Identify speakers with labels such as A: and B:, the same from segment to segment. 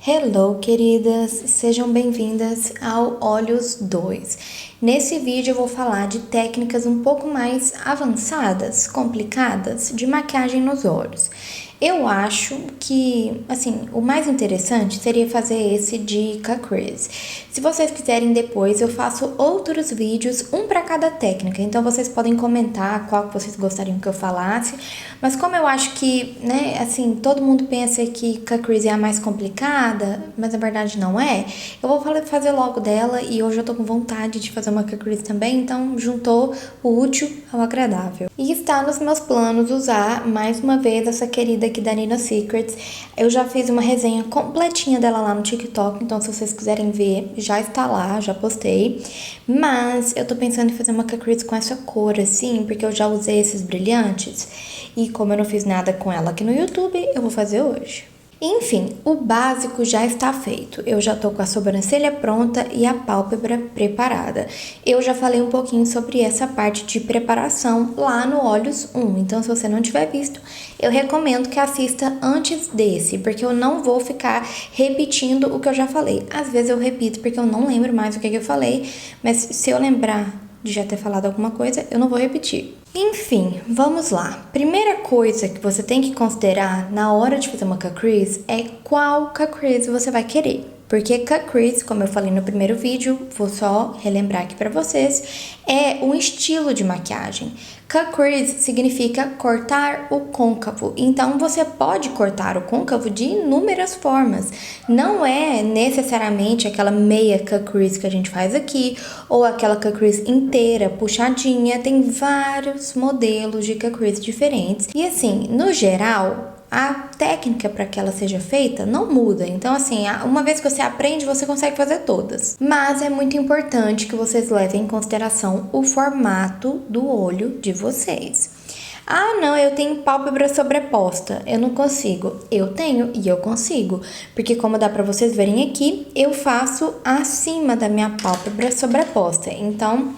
A: Hello, queridas! Sejam bem-vindas ao Olhos 2. Nesse vídeo eu vou falar de técnicas um pouco mais avançadas, complicadas, de maquiagem nos olhos. Eu acho que, assim, o mais interessante seria fazer esse de Catrice. Se vocês quiserem depois, eu faço outros vídeos, um para cada técnica. Então, vocês podem comentar qual que vocês gostariam que eu falasse. Mas como eu acho que, né, assim, todo mundo pensa que Catrice é a mais complicada, mas na verdade não é, eu vou fazer logo dela e hoje eu tô com vontade de fazer uma Catrice também, então juntou o útil ao agradável. E está nos meus planos usar mais uma vez essa querida aqui da Nina Secrets. Eu já fiz uma resenha completinha dela lá no TikTok, então se vocês quiserem ver, já está lá, já postei. Mas eu tô pensando em fazer uma Catrice com essa cor assim, porque eu já usei esses brilhantes. E como eu não fiz nada com ela aqui no YouTube, eu vou fazer hoje. Enfim, o básico já está feito. Eu já tô com a sobrancelha pronta e a pálpebra preparada. Eu já falei um pouquinho sobre essa parte de preparação lá no Olhos 1. Então, se você não tiver visto, eu recomendo que assista antes desse, porque eu não vou ficar repetindo o que eu já falei. Às vezes eu repito porque eu não lembro mais o que eu falei, mas se eu lembrar de já ter falado alguma coisa, eu não vou repetir. Enfim, vamos lá. Primeira coisa que você tem que considerar na hora de fazer uma Catrice é qual Catrice você vai querer. Porque Catrice, como eu falei no primeiro vídeo, vou só relembrar aqui pra vocês, é um estilo de maquiagem. Catrice significa cortar o côncavo, então você pode cortar o côncavo de inúmeras formas. Não é necessariamente aquela meia Catrice que a gente faz aqui, ou aquela Catrice inteira, puxadinha, tem vários modelos de Catrice diferentes. E assim, no geral, a técnica para que ela seja feita não muda. Então, assim, uma vez que você aprende, você consegue fazer todas. Mas é muito importante que vocês levem em consideração o formato do olho de vocês. Ah, não, eu tenho pálpebra sobreposta, eu não consigo. Eu tenho e eu consigo, porque como dá pra vocês verem aqui, eu faço acima da minha pálpebra sobreposta. Então,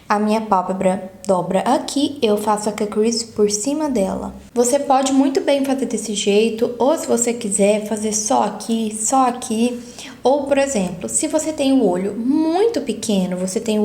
A: a minha pálpebra dobra aqui, eu faço a Catrice por cima dela. Você pode muito bem fazer desse jeito, ou se você quiser fazer só aqui. Ou, por exemplo, se você tem o olho muito pequeno, você tem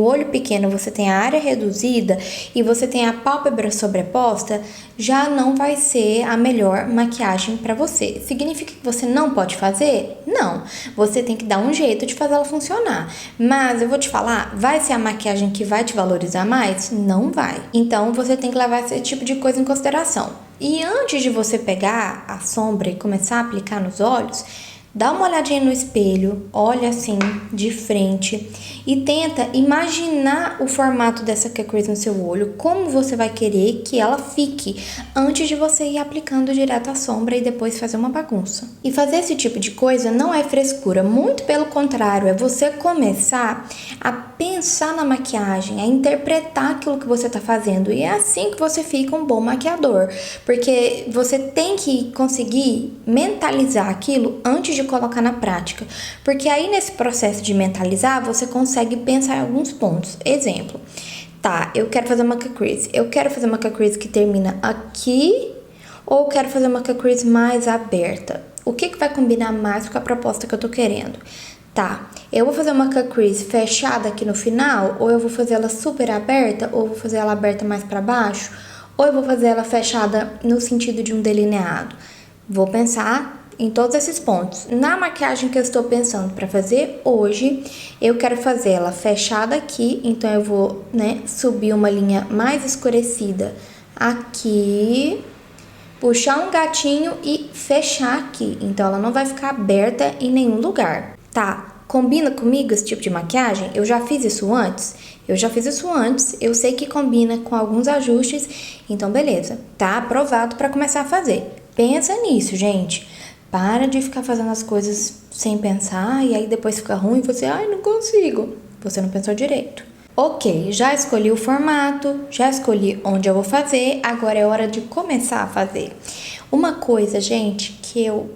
A: a área reduzida e você tem a pálpebra sobreposta, já não vai ser a melhor maquiagem para você. Significa que você não pode fazer? Não. Você tem que dar um jeito de fazer ela funcionar. Mas eu vou te falar, vai ser a maquiagem que vai te valorizar mais? Não vai. Então, você tem que levar esse tipo de coisa em consideração. E antes de você pegar a sombra e começar a aplicar nos olhos, dá uma olhadinha no espelho, olha assim, de frente e tenta imaginar o formato dessa Catrice no seu olho, como você vai querer que ela fique, antes de você ir aplicando direto a sombra e depois fazer uma bagunça. E fazer esse tipo de coisa não é frescura, muito pelo contrário, é você começar a pensar na maquiagem, a interpretar aquilo que você tá fazendo, e é assim que você fica um bom maquiador, porque você tem que conseguir mentalizar aquilo antes de colocar na prática, porque aí nesse processo de mentalizar você consegue pensar em alguns pontos. Exemplo, tá, eu quero fazer uma Catrice que termina aqui, ou eu quero fazer uma Catrice mais aberta. O que vai combinar mais com a proposta que eu tô querendo? Tá, eu vou fazer uma Catrice fechada aqui no final, ou eu vou fazer ela super aberta, ou eu vou fazer ela aberta mais para baixo, ou eu vou fazer ela fechada no sentido de um delineado. Vou pensar em todos esses pontos. Na maquiagem que eu estou pensando para fazer hoje, eu quero fazer ela fechada aqui, então eu vou, subir uma linha mais escurecida aqui, puxar um gatinho e fechar aqui. Então ela não vai ficar aberta em nenhum lugar. Tá, combina comigo esse tipo de maquiagem? Eu já fiz isso antes? Eu sei que combina com alguns ajustes, então beleza, tá aprovado para começar a fazer. Pensa nisso, gente. Para de ficar fazendo as coisas sem pensar e aí depois fica ruim e você, não consigo. Você não pensou direito. Ok, já escolhi o formato, já escolhi onde eu vou fazer, agora é hora de começar a fazer. Uma coisa, gente, que eu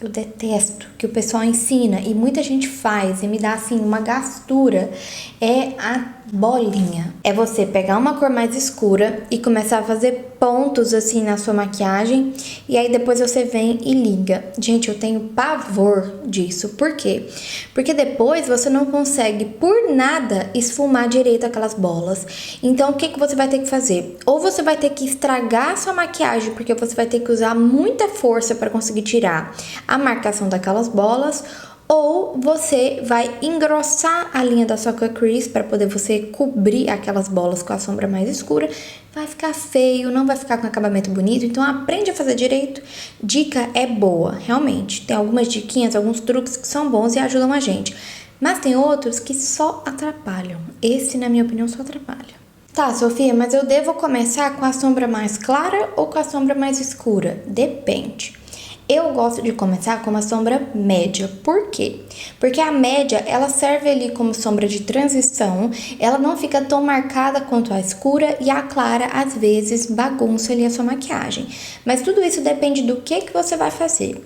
A: detesto, que o pessoal ensina e muita gente faz e me dá assim uma gastura, é a bolinha. É você pegar uma cor mais escura e começar a fazer pontos assim na sua maquiagem e aí depois você vem e liga. Gente, eu tenho pavor disso. Por quê? Porque depois você não consegue por nada esfumar direito aquelas bolas. Então o que que você vai ter que fazer? Ou você vai ter que estragar a sua maquiagem porque você vai ter que usar muita força para conseguir tirar a marcação daquelas bolas, ou você vai engrossar a linha da sua cut crease para poder você cobrir aquelas bolas com a sombra mais escura. Vai ficar feio, não vai ficar com acabamento bonito, então aprende a fazer direito. Dica é boa, realmente. Tem algumas diquinhas, alguns truques que são bons e ajudam a gente. Mas tem outros que só atrapalham. Esse, na minha opinião, só atrapalha. Tá, Sofia, mas eu devo começar com a sombra mais clara ou com a sombra mais escura? Depende. Eu gosto de começar com uma sombra média. Por quê? Porque a média, ela serve ali como sombra de transição, ela não fica tão marcada quanto a escura e a clara, às vezes, bagunça ali a sua maquiagem. Mas tudo isso depende do que você vai fazer.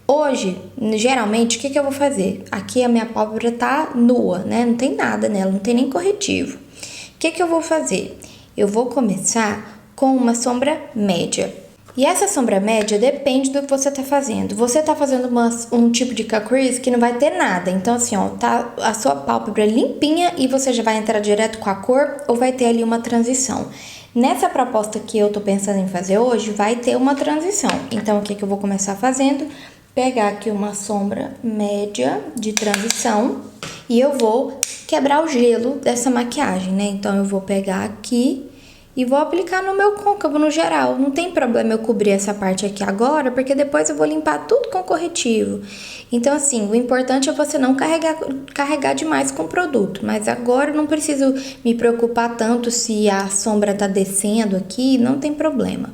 A: Hoje, geralmente, o que eu vou fazer? Aqui a minha pálpebra tá nua, né? Não tem nada nela, não tem nem corretivo. O que eu vou fazer? Eu vou começar com uma sombra média. E essa sombra média depende do que você tá fazendo. Você tá fazendo um tipo de cut crease que não vai ter nada. Então, assim, ó, tá a sua pálpebra limpinha e você já vai entrar direto com a cor ou vai ter ali uma transição. Nessa proposta que eu tô pensando em fazer hoje, vai ter uma transição. Então, o que eu vou começar fazendo? Pegar aqui uma sombra média de transição e eu vou quebrar o gelo dessa maquiagem, né? Então, eu vou pegar aqui e vou aplicar no meu côncavo no geral. Não tem problema eu cobrir essa parte aqui agora, porque depois eu vou limpar tudo com corretivo. Então, assim, o importante é você não carregar demais com o produto. Mas agora eu não preciso me preocupar tanto se a sombra tá descendo aqui, não tem problema.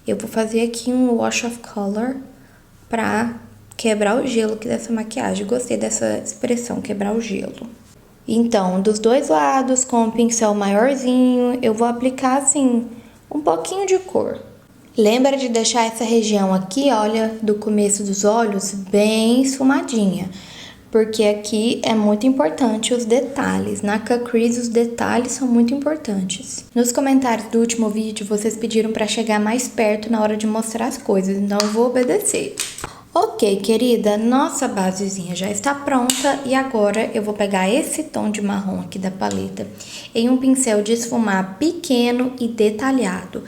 A: Eu vou fazer aqui um wash of color pra quebrar o gelo aqui dessa maquiagem. Gostei dessa expressão, quebrar o gelo. Então, dos dois lados, com um pincel maiorzinho, eu vou aplicar, assim, um pouquinho de cor. Lembra de deixar essa região aqui, olha, do começo dos olhos, bem esfumadinha. Porque aqui é muito importante os detalhes. Na cut crease, os detalhes são muito importantes. Nos comentários do último vídeo, vocês pediram para chegar mais perto na hora de mostrar as coisas, então eu vou obedecer. Ok, querida, nossa basezinha já está pronta e agora eu vou pegar esse tom de marrom aqui da paleta em um pincel de esfumar pequeno e detalhado.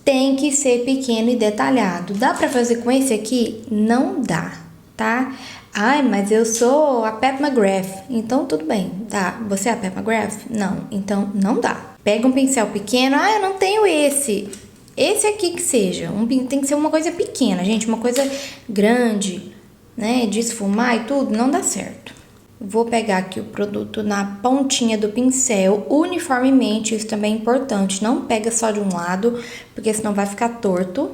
A: Tem que ser pequeno e detalhado. Dá pra fazer com esse aqui? Não dá, tá? Ai, mas eu sou a Pat McGrath, então tudo bem, tá? Você é a Pat McGrath? Não, então não dá. Pega um pincel pequeno, eu não tenho esse. Esse aqui que seja, tem que ser uma coisa pequena, gente, uma coisa grande, né, de esfumar e tudo, não dá certo. Vou pegar aqui o produto na pontinha do pincel, uniformemente, isso também é importante, não pega só de um lado, porque senão vai ficar torto.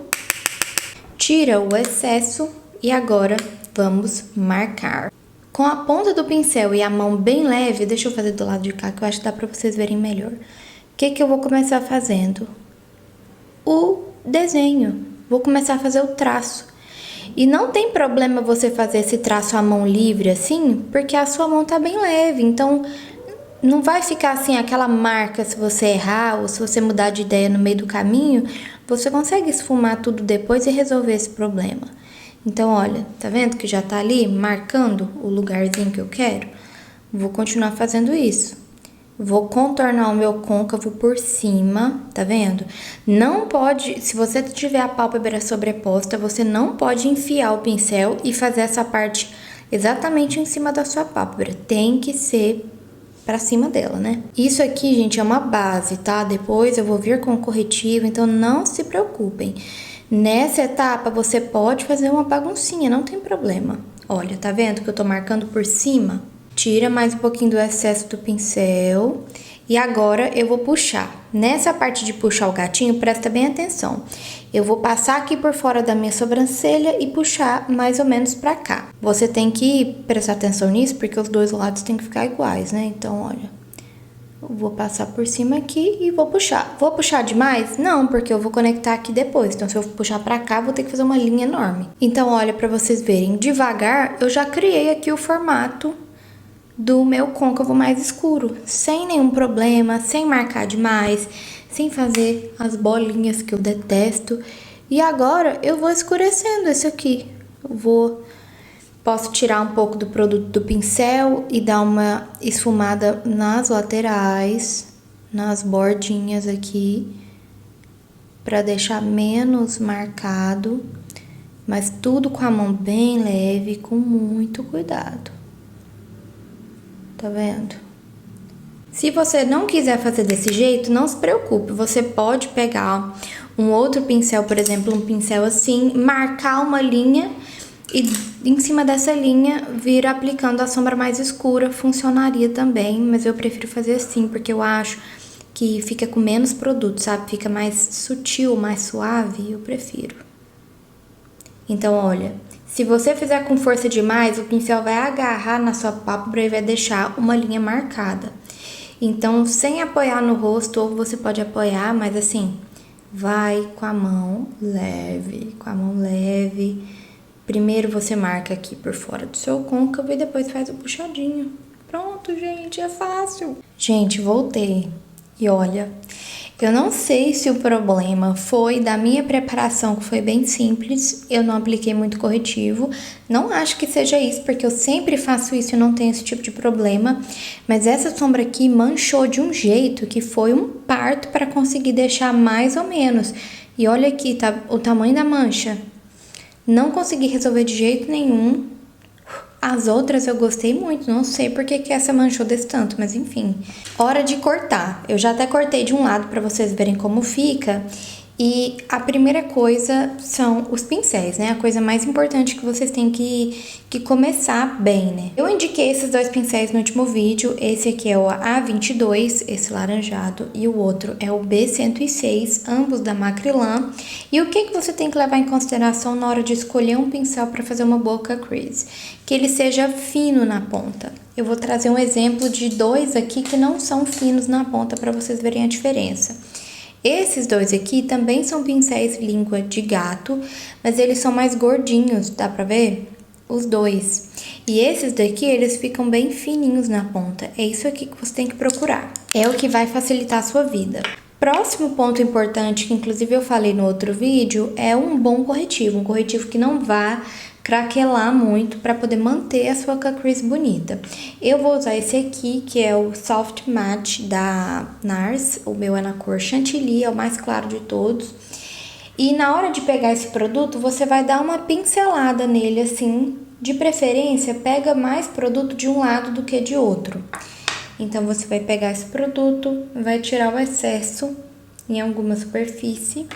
A: Tira o excesso e agora vamos marcar. Com a ponta do pincel e a mão bem leve, deixa eu fazer do lado de cá que eu acho que dá pra vocês verem melhor. O que eu vou começar fazendo? O desenho. Vou começar a fazer o traço. E não tem problema você fazer esse traço à mão livre assim, porque a sua mão tá bem leve, então não vai ficar assim aquela marca se você errar ou se você mudar de ideia no meio do caminho, você consegue esfumar tudo depois e resolver esse problema. Então, olha, tá vendo que já tá ali marcando o lugarzinho que eu quero? Vou continuar fazendo isso. Vou contornar o meu côncavo por cima, tá vendo? Não pode, se você tiver a pálpebra sobreposta, você não pode enfiar o pincel e fazer essa parte exatamente em cima da sua pálpebra. Tem que ser pra cima dela, né? Isso aqui, gente, é uma base, tá? Depois eu vou vir com o corretivo, então não se preocupem. Nessa etapa, você pode fazer uma baguncinha, não tem problema. Olha, tá vendo que eu tô marcando por cima? Tira mais um pouquinho do excesso do pincel e agora eu vou puxar. Nessa parte de puxar o gatinho, presta bem atenção. Eu vou passar aqui por fora da minha sobrancelha e puxar mais ou menos pra cá. Você tem que prestar atenção nisso porque os dois lados tem que ficar iguais, né? Então, olha, eu vou passar por cima aqui e vou puxar. Vou puxar demais? Não, porque eu vou conectar aqui depois. Então, se eu puxar pra cá, vou ter que fazer uma linha enorme. Então, olha, pra vocês verem, devagar, eu já criei aqui o formato do meu côncavo mais escuro, sem nenhum problema, sem marcar demais, sem fazer as bolinhas que eu detesto. E agora eu vou escurecendo esse aqui. Posso tirar um pouco do produto do pincel e dar uma esfumada nas laterais, nas bordinhas aqui, para deixar menos marcado, mas tudo com a mão bem leve, com muito cuidado. Tá vendo? Se você não quiser fazer desse jeito, não se preocupe, você pode pegar um outro pincel, por exemplo, um pincel assim, marcar uma linha e em cima dessa linha vir aplicando a sombra mais escura, funcionaria também, mas eu prefiro fazer assim, porque eu acho que fica com menos produto, sabe? Fica mais sutil, mais suave, eu prefiro. Então, olha, se você fizer com força demais, o pincel vai agarrar na sua pálpebra e vai deixar uma linha marcada. Então, sem apoiar no rosto, ou você pode apoiar, mas assim, vai com a mão leve, com a mão leve. Primeiro você marca aqui por fora do seu côncavo e depois faz o puxadinho. Pronto, gente, é fácil. Gente, voltei. E olha, eu não sei se o problema foi da minha preparação, que foi bem simples, eu não apliquei muito corretivo. Não acho que seja isso, porque eu sempre faço isso e não tenho esse tipo de problema. Mas essa sombra aqui manchou de um jeito que foi um parto para conseguir deixar mais ou menos. E olha aqui, tá o tamanho da mancha. Não consegui resolver de jeito nenhum. As outras eu gostei muito, não sei porque que essa manchou desse tanto, mas enfim. Hora de cortar. Eu já até cortei de um lado para vocês verem como fica. E a primeira coisa são os pincéis, né? A coisa mais importante que vocês têm que começar bem, né? Eu indiquei esses dois pincéis no último vídeo. Esse aqui é o A22, esse laranjado, e o outro é o B106, ambos da Macrylan. E o que você tem que levar em consideração na hora de escolher um pincel para fazer uma boa cut crease? Que ele seja fino na ponta. Eu vou trazer um exemplo de dois aqui que não são finos na ponta para vocês verem a diferença. Esses dois aqui também são pincéis língua de gato, mas eles são mais gordinhos, dá pra ver? Os dois. E esses daqui, eles ficam bem fininhos na ponta. É isso aqui que você tem que procurar. É o que vai facilitar a sua vida. Próximo ponto importante, que inclusive eu falei no outro vídeo, é um bom corretivo. Um corretivo que não vá craquelar muito para poder manter a sua cut crease bonita. Eu vou usar esse aqui, que é o Soft Matte da NARS. O meu é na cor Chantilly, é o mais claro de todos. E na hora de pegar esse produto, você vai dar uma pincelada nele, assim. De preferência, pega mais produto de um lado do que de outro. Então, você vai pegar esse produto, vai tirar o excesso em alguma superfície.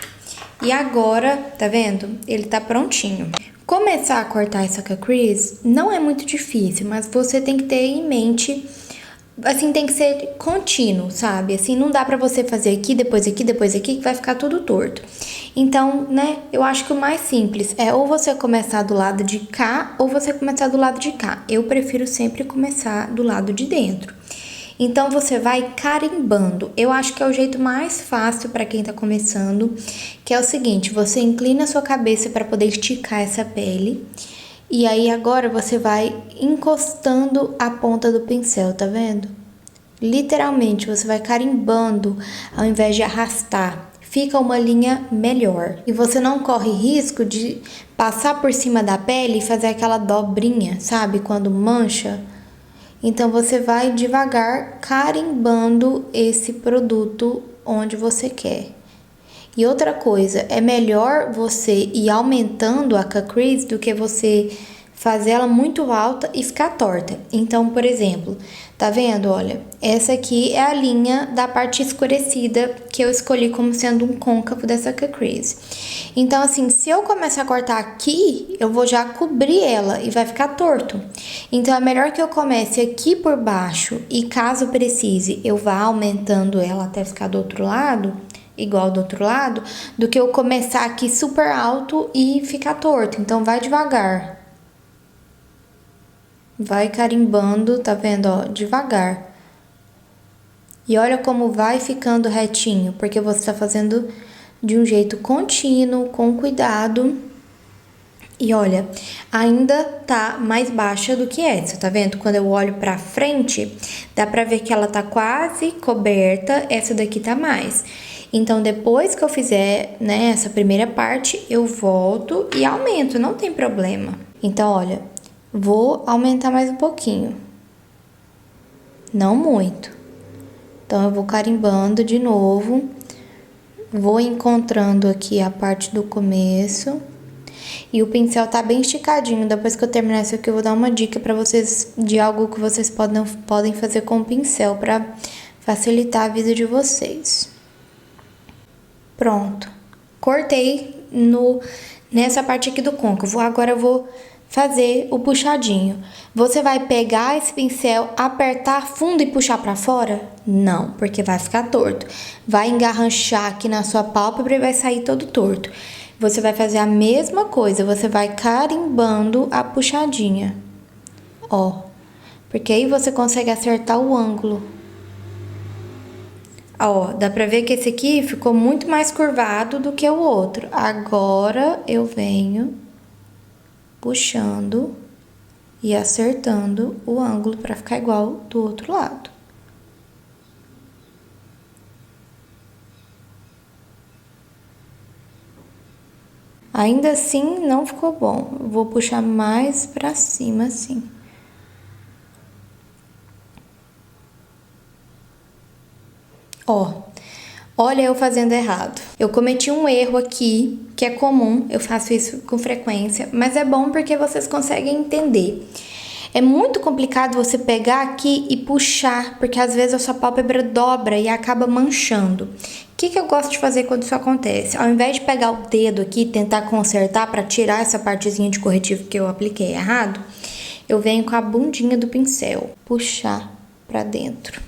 A: E agora, tá vendo? Ele tá prontinho. Começar a cortar essa cut crease não é muito difícil, mas você tem que ter em mente, assim, tem que ser contínuo, sabe? Assim, não dá pra você fazer aqui, depois aqui, depois aqui, que vai ficar tudo torto. Então, né, eu acho que o mais simples é ou você começar do lado de cá, ou você começar do lado de cá. Eu prefiro sempre começar do lado de dentro. Então, você vai carimbando. Eu acho que é o jeito mais fácil para quem tá começando, que é o seguinte, você inclina a sua cabeça para poder esticar essa pele. E aí, agora, você vai encostando a ponta do pincel, tá vendo? Literalmente, você vai carimbando ao invés de arrastar. Fica uma linha melhor. E você não corre risco de passar por cima da pele e fazer aquela dobrinha, sabe? Quando mancha. Então, você vai devagar carimbando esse produto onde você quer. E outra coisa, é melhor você ir aumentando a cut crease do que você fazer ela muito alta e ficar torta. Então, por exemplo, tá vendo? Olha, essa aqui é a linha da parte escurecida que eu escolhi como sendo um côncavo dessa cut crease. Então, assim, se eu começar a cortar aqui, eu vou já cobrir ela e vai ficar torto. Então, é melhor que eu comece aqui por baixo e, caso precise, eu vá aumentando ela até ficar do outro lado, igual do outro lado, do que eu começar aqui super alto e ficar torto. Então, vai devagar. Vai carimbando, tá vendo, ó, devagar. E olha como vai ficando retinho, porque você tá fazendo de um jeito contínuo, com cuidado. E olha, ainda tá mais baixa do que essa, tá vendo? Quando eu olho pra frente, dá pra ver que ela tá quase coberta, essa daqui tá mais. Então, depois que eu fizer, né, essa primeira parte, eu volto e aumento, não tem problema. Então, olha, vou aumentar mais um pouquinho. Não muito. Então, eu vou carimbando de novo. Vou encontrando aqui a parte do começo. E o pincel tá bem esticadinho. Depois que eu terminar isso aqui, eu vou dar uma dica pra vocês de algo que vocês podem fazer com o pincel pra facilitar a vida de vocês. Pronto. Cortei nessa parte aqui do côncavo. Agora eu vou fazer o puxadinho. Você vai pegar esse pincel, apertar fundo e puxar pra fora? Não, porque vai ficar torto. Vai engarranchar aqui na sua pálpebra e vai sair todo torto. Você vai fazer a mesma coisa, você vai carimbando a puxadinha. Ó, porque aí você consegue acertar o ângulo. Ó, dá pra ver que esse aqui ficou muito mais curvado do que o outro. Agora eu venho puxando e acertando o ângulo para ficar igual do outro lado. Ainda assim, não ficou bom. Eu vou puxar mais para cima, assim. Ó, olha eu fazendo errado. Eu cometi um erro aqui, que é comum, eu faço isso com frequência, mas é bom porque vocês conseguem entender. É muito complicado você pegar aqui e puxar, porque às vezes a sua pálpebra dobra e acaba manchando. O que eu gosto de fazer quando isso acontece? Ao invés de pegar o dedo aqui e tentar consertar para tirar essa partezinha de corretivo que eu apliquei errado, eu venho com a bundinha do pincel, puxar para dentro.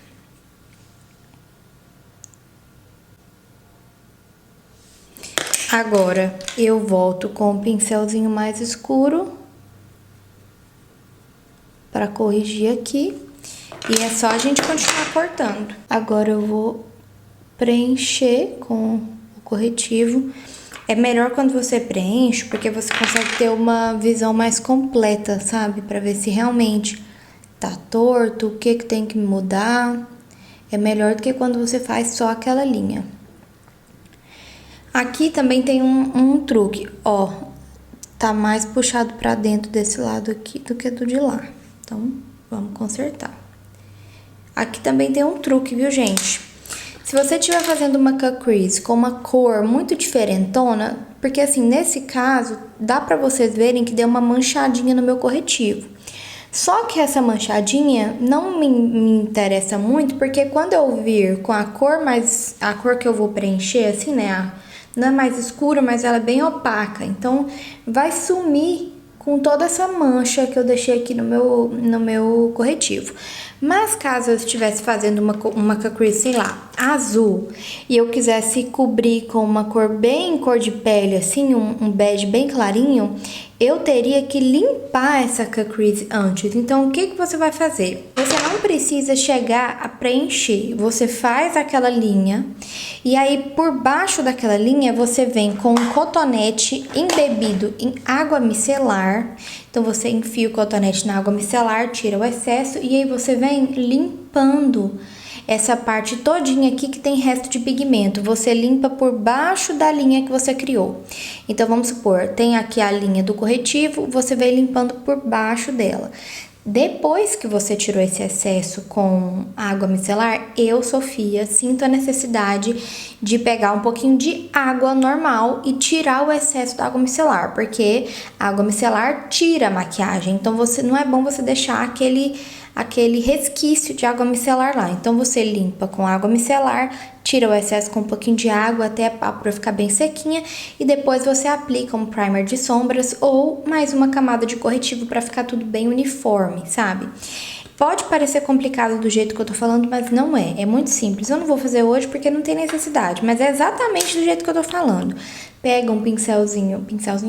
A: Agora, eu volto com o pincelzinho mais escuro para corrigir aqui. E é só a gente continuar cortando. Agora eu vou preencher com o corretivo. É melhor quando você preenche, porque você consegue ter uma visão mais completa, sabe? Para ver se realmente tá torto, o que tem que mudar. É melhor do que quando você faz só aquela linha. Aqui também tem um truque, ó, tá mais puxado pra dentro desse lado aqui do que do de lá. Então, vamos consertar. Aqui também tem um truque, viu, gente? Se você estiver fazendo uma cut crease com uma cor muito diferentona, porque assim, nesse caso, dá pra vocês verem que deu uma manchadinha no meu corretivo. Só que essa manchadinha não me interessa muito, porque quando eu vir com a cor que eu vou preencher, assim, né, não é mais escura, mas ela é bem opaca. Então, vai sumir com toda essa mancha que eu deixei aqui no meu corretivo. Mas caso eu estivesse fazendo uma cut crease, sei lá, azul, e eu quisesse cobrir com uma cor bem cor de pele, assim, um bege bem clarinho, eu teria que limpar essa cut crease antes. Então, o que você vai fazer? Você não precisa chegar a preencher. Você faz aquela linha e aí, por baixo daquela linha, você vem com um cotonete embebido em água micelar. Então, você enfia o cotonete na água micelar, tira o excesso e aí você vem limpando essa parte todinha aqui que tem resto de pigmento. Você limpa por baixo da linha que você criou. Então, vamos supor, tem aqui a linha do corretivo, você vem limpando por baixo dela. Depois que você tirou esse excesso com água micelar, eu, Sofia, sinto a necessidade de pegar um pouquinho de água normal e tirar o excesso da água micelar, porque a água micelar tira a maquiagem, então não é bom você deixar aquele resquício de água micelar lá. Então, você limpa com água micelar, tira o excesso com um pouquinho de água até a pálpebra ficar bem sequinha e depois você aplica um primer de sombras ou mais uma camada de corretivo para ficar tudo bem uniforme, sabe? Pode parecer complicado do jeito que eu tô falando, mas não é. É muito simples. Eu não vou fazer hoje porque não tem necessidade, mas é exatamente do jeito que eu tô falando. Pega um pincelzinho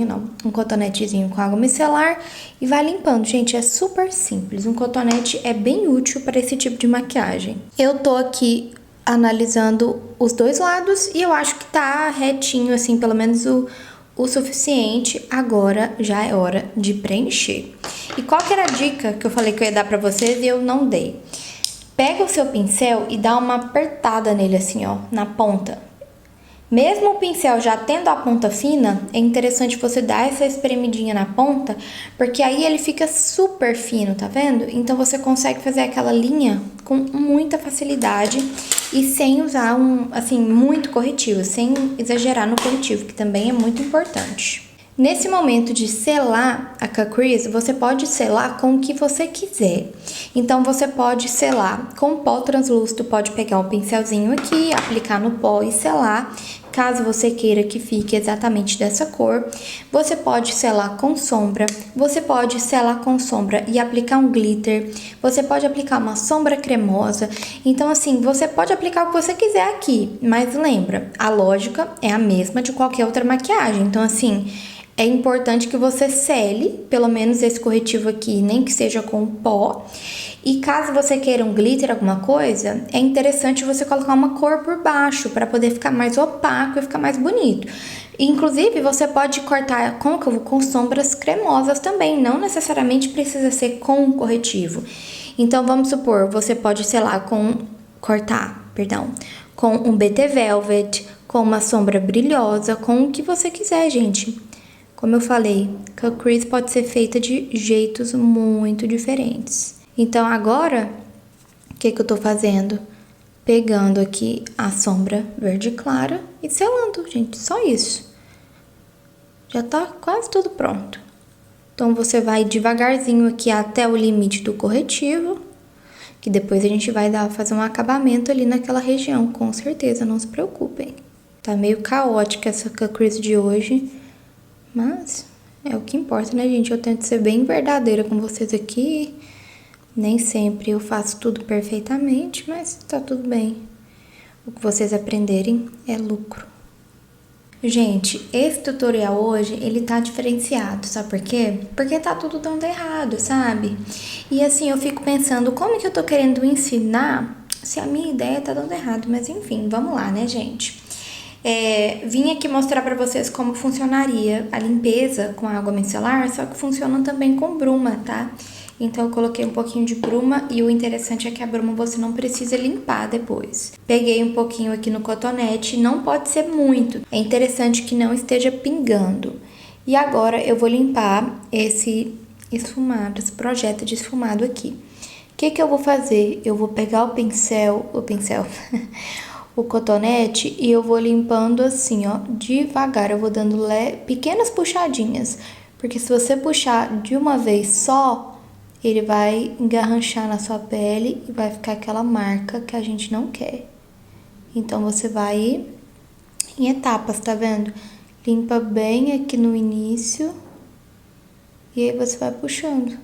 A: não, um cotonetezinho com água micelar e vai limpando. Gente, é super simples. Um cotonete é bem útil para esse tipo de maquiagem. Eu tô aqui analisando os dois lados e eu acho que tá retinho, assim, pelo menos o suficiente. Agora já é hora de preencher. E qual que era a dica que eu falei que eu ia dar pra vocês e eu não dei? Pega o seu pincel e dá uma apertada nele assim, ó, na ponta. Mesmo o pincel já tendo a ponta fina, é interessante você dar essa espremidinha na ponta, porque aí ele fica super fino, tá vendo? Então você consegue fazer aquela linha com muita facilidade e sem usar muito corretivo, sem exagerar no corretivo, que também é muito importante. Nesse momento de selar a cut crease, você pode selar com o que você quiser. Então, você pode selar com pó translúcido, pode pegar um pincelzinho aqui, aplicar no pó e selar, caso você queira que fique exatamente dessa cor. Você pode selar com sombra, você pode selar com sombra e aplicar um glitter, você pode aplicar uma sombra cremosa. Então, assim, você pode aplicar o que você quiser aqui, mas lembra, a lógica é a mesma de qualquer outra maquiagem. Então, assim, é importante que você sele, pelo menos esse corretivo aqui, nem que seja com pó. E caso você queira um glitter, alguma coisa, é interessante você colocar uma cor por baixo, para poder ficar mais opaco e ficar mais bonito. Inclusive, você pode cortar côncavo com sombras cremosas também, não necessariamente precisa ser com corretivo. Então, vamos supor, você pode selar com um BT Velvet, com uma sombra brilhosa, com o que você quiser, gente. Como eu falei, cut crease pode ser feita de jeitos muito diferentes. Então agora, o que eu tô fazendo? Pegando aqui a sombra verde clara e selando, gente, só isso. Já tá quase tudo pronto. Então você vai devagarzinho aqui até o limite do corretivo, que depois a gente vai fazer um acabamento ali naquela região, com certeza, não se preocupem. Tá meio caótica essa cut crease de hoje, mas é o que importa, né, gente? Eu tento ser bem verdadeira com vocês aqui. Nem sempre eu faço tudo perfeitamente, mas tá tudo bem. O que vocês aprenderem é lucro. Gente, esse tutorial hoje, ele tá diferenciado, sabe por quê? Porque tá tudo dando errado, sabe? E assim, eu fico pensando, como que eu tô querendo ensinar se a minha ideia tá dando errado? Mas enfim, vamos lá, né, gente? Vim aqui mostrar pra vocês como funcionaria a limpeza com água micelar, só que funciona também com bruma, tá? Então eu coloquei um pouquinho de bruma e o interessante é que a bruma você não precisa limpar depois. Peguei um pouquinho aqui no cotonete, não pode ser muito, é interessante que não esteja pingando. E agora eu vou limpar esse esfumado, esse projeto de esfumado aqui. O que eu vou fazer? Eu vou pegar o pincel, o cotonete e eu vou limpando assim, ó, devagar. Eu vou dando pequenas puxadinhas, porque se você puxar de uma vez só, ele vai engarranchar na sua pele e vai ficar aquela marca que a gente não quer. Então, você vai ir em etapas, tá vendo? Limpa bem aqui no início e aí você vai puxando.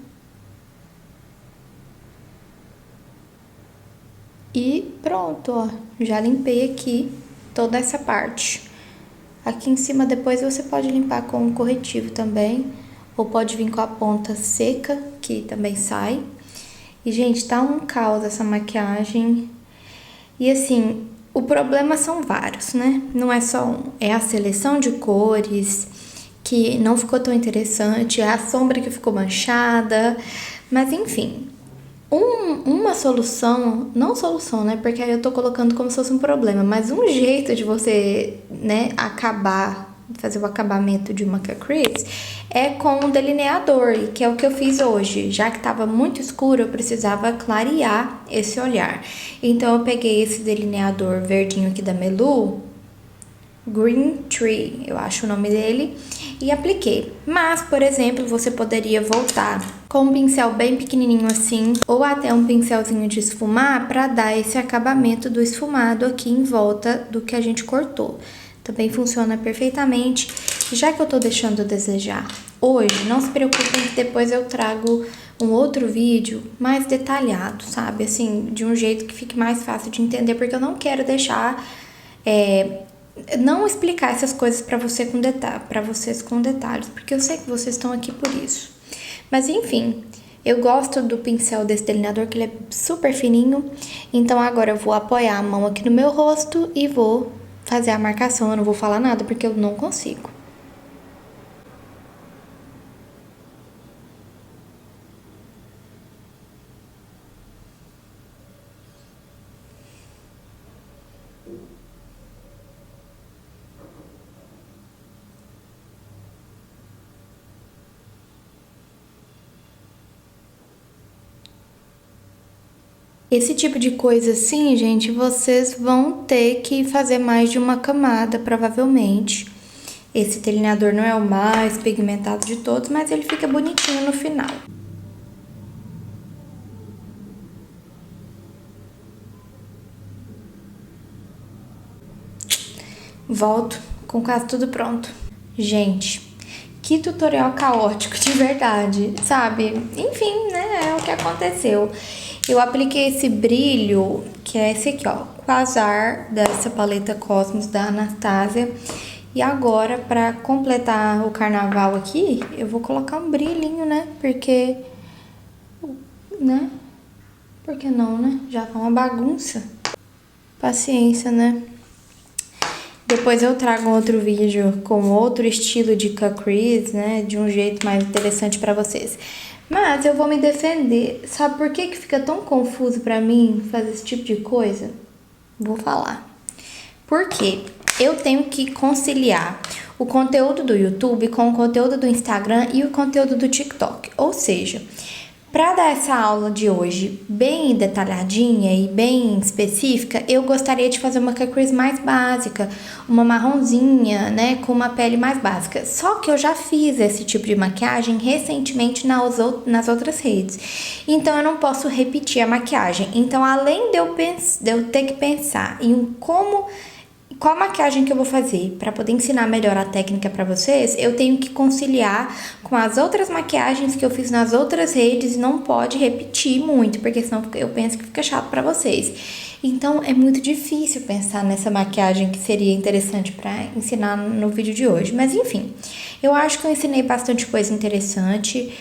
A: E pronto, ó, já limpei aqui toda essa parte. Aqui em cima depois você pode limpar com um corretivo também, ou pode vir com a ponta seca, que também sai. E, gente, tá um caos essa maquiagem. E, assim, o problema são vários, né? Não é só um. É a seleção de cores, que não ficou tão interessante, é a sombra que ficou manchada, mas, enfim. Uma solução, não solução, né? Porque aí eu tô colocando como se fosse um problema, mas um jeito de você, né, fazer o acabamento de uma cut crease é com um delineador, que é o que eu fiz hoje. Já que tava muito escuro, eu precisava clarear esse olhar. Então eu peguei esse delineador verdinho aqui da Melu, Green Tree, eu acho o nome dele, e apliquei. Mas, por exemplo, você poderia voltar com um pincel bem pequenininho assim, ou até um pincelzinho de esfumar para dar esse acabamento do esfumado aqui em volta do que a gente cortou. Também funciona perfeitamente. Já que eu tô deixando a desejar hoje, não se preocupem que depois eu trago um outro vídeo mais detalhado, sabe? Assim, de um jeito que fique mais fácil de entender, porque eu não quero deixar... não explicar essas coisas para vocês com detalhes, porque eu sei que vocês estão aqui por isso. Mas enfim, eu gosto do pincel desse delineador, que ele é super fininho. Então agora eu vou apoiar a mão aqui no meu rosto e vou fazer a marcação. Eu não vou falar nada porque eu não consigo. Esse tipo de coisa assim, gente, vocês vão ter que fazer mais de uma camada, provavelmente. Esse delineador não é o mais pigmentado de todos, mas ele fica bonitinho no final. Volto com quase tudo pronto. Gente, que tutorial caótico, de verdade, sabe? Enfim, né, é o que aconteceu. Eu apliquei esse brilho, que é esse aqui, ó, Quasar, dessa paleta Cosmos da Anastasia. E agora, pra completar o carnaval aqui, eu vou colocar um brilhinho, né? Porque, né? Por que não, né? Já tá uma bagunça. Paciência, né? Depois eu trago outro vídeo com outro estilo de cut crease, né? De um jeito mais interessante pra vocês. Mas eu vou me defender. Sabe por que fica tão confuso pra mim fazer esse tipo de coisa? Vou falar. Porque eu tenho que conciliar o conteúdo do YouTube com o conteúdo do Instagram e o conteúdo do TikTok. Ou seja, para dar essa aula de hoje bem detalhadinha e bem específica, eu gostaria de fazer uma cut crease mais básica, uma marronzinha, né, com uma pele mais básica. Só que eu já fiz esse tipo de maquiagem recentemente nas outras redes, então eu não posso repetir a maquiagem. Então, além de eu ter que pensar em qual maquiagem que eu vou fazer para poder ensinar melhor a técnica para vocês, eu tenho que conciliar com as outras maquiagens que eu fiz nas outras redes e não pode repetir muito, porque senão eu penso que fica chato para vocês. Então é muito difícil pensar nessa maquiagem que seria interessante para ensinar no vídeo de hoje. Mas enfim, eu acho que eu ensinei bastante coisa interessante.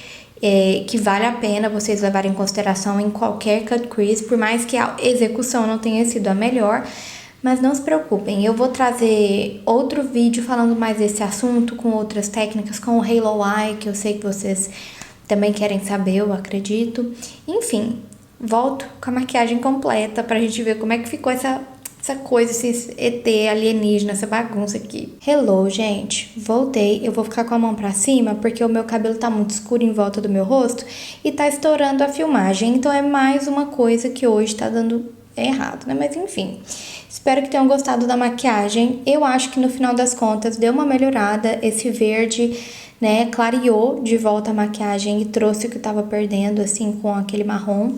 A: Que vale a pena vocês levarem em consideração em qualquer cut crease, por mais que a execução não tenha sido a melhor. Mas não se preocupem, eu vou trazer outro vídeo falando mais desse assunto, com outras técnicas, com o Halo Eye, que eu sei que vocês também querem saber, eu acredito. Enfim, volto com a maquiagem completa pra gente ver como é que ficou essa coisa, esse ET alienígena, essa bagunça aqui. Hello, gente, voltei. Eu vou ficar com a mão pra cima porque o meu cabelo tá muito escuro em volta do meu rosto e tá estourando a filmagem. Então é mais uma coisa que hoje tá dando errado, né? Mas enfim, espero que tenham gostado da maquiagem. Eu acho que no final das contas deu uma melhorada. Esse verde, né, clareou de volta a maquiagem e trouxe o que eu tava perdendo, assim, com aquele marrom.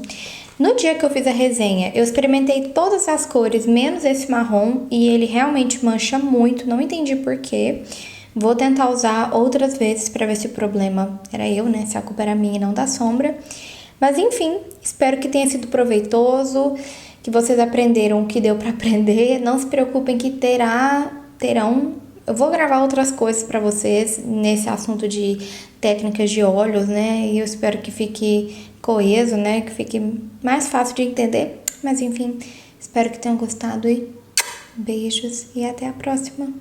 A: No dia que eu fiz a resenha, eu experimentei todas as cores, menos esse marrom, e ele realmente mancha muito, não entendi por quê. Vou tentar usar outras vezes pra ver se o problema era eu, né, se a culpa era minha e não da sombra. Mas enfim, espero que tenha sido proveitoso, que vocês aprenderam o que deu pra aprender. Não se preocupem que terão. Eu vou gravar outras coisas pra vocês nesse assunto de técnicas de olhos, né? E eu espero que fique coeso, né? Que fique mais fácil de entender. Mas enfim, espero que tenham gostado e beijos e até a próxima.